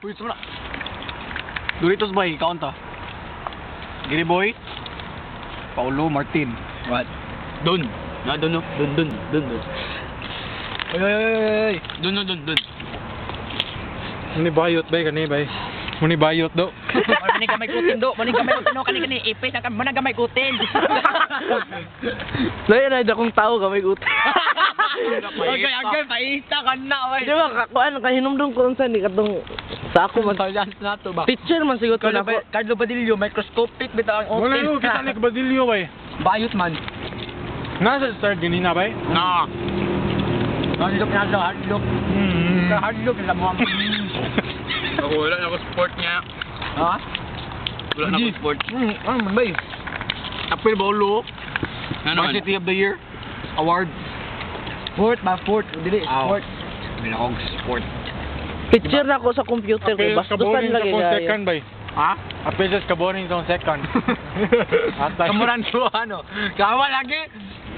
Uy, sama na. Doritos boy, kaunta. Giri boy. Paulo Martin. What? Dun. Na dun no. Dun. Ay. Dun. Muni bayot bay kani bay. Muni bayot do. Mani gamay kutin do. Mani gamay kutin no kani ipis na man gamay kutin. Dahil na akong tao gamay uti. Agay paista ka na oy. Di ba kakuan kahinumdum ko unsa ni katong sa ako man Science na to ba? picture man siguro na ko. Carlo Badillo microscopic bitaw ang Wala otin. no kita ni Badilio bay. Bayot man. Nasa start ganina bay. Na. Hardlook na sa hardlook. Sa hardlook na mo. Wala na ako sport niya. Ha? Wala na ako sport. Ano man bay? Apil Paulo. Ano? Varsity of the Year Award. Fourth. Dili, sport. Wala akong sport. Picture na ko sa computer ko Apil sa bastusan kaboring lagi sa kayo. second bay. Ha? Apil sa kaboring sa second. Atay. Kamuran ko ano? Kawa lagi.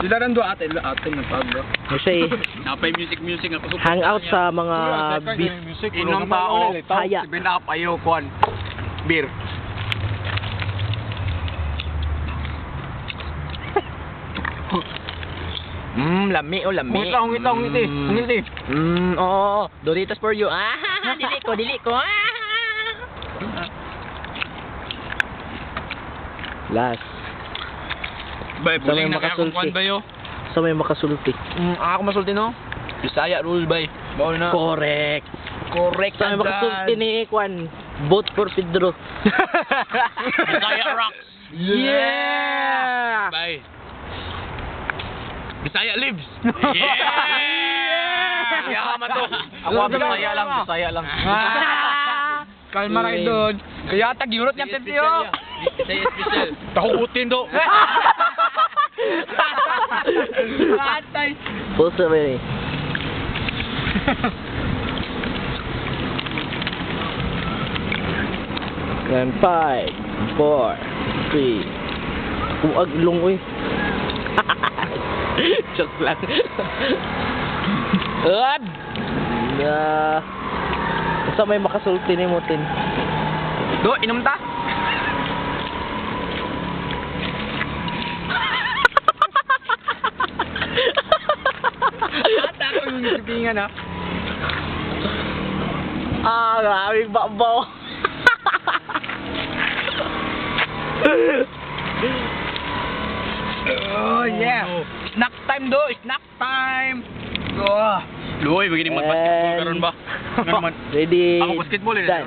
Sila rin do ate nagpaglo. Kasi Napay music ako. hangout sa mga beat music. Inong tao. haya. 7 up ayaw kuan. Beer. Lami. Ngiti. Oo. Doritos for you. Dili ko. Last. Bay, Sa may puling na kaya akong makasulti. kuan bayo. Sa may makasulti. Ako masulti no. Bisaya rule bay. Bawo na. Correct. Correct. Sa may makasulti ni Kwan. Vote for Pedro. Bisaya rocks. Yeah! Bay. Bisaya lives. Yeah! Yaman to. Ako Bisaya lang. Kalma rin doon. Kaya tag-urot niya tentiyo. Bisaya special. Tahukutin do. Atay. Pulsa ba yun eh? Then 5, 4, 3. Uag lungoy. Joke lang. Up! Sa may makasulti ni Mutin. Do, inom ta. Ata ko yung sipingan ha. Maraming babaw. Oh yeah. Snack time do, snack time. Oh. Luoy, begini mag-basketball karon ba? Nga naman. Ready? Ako basketball eh. Done.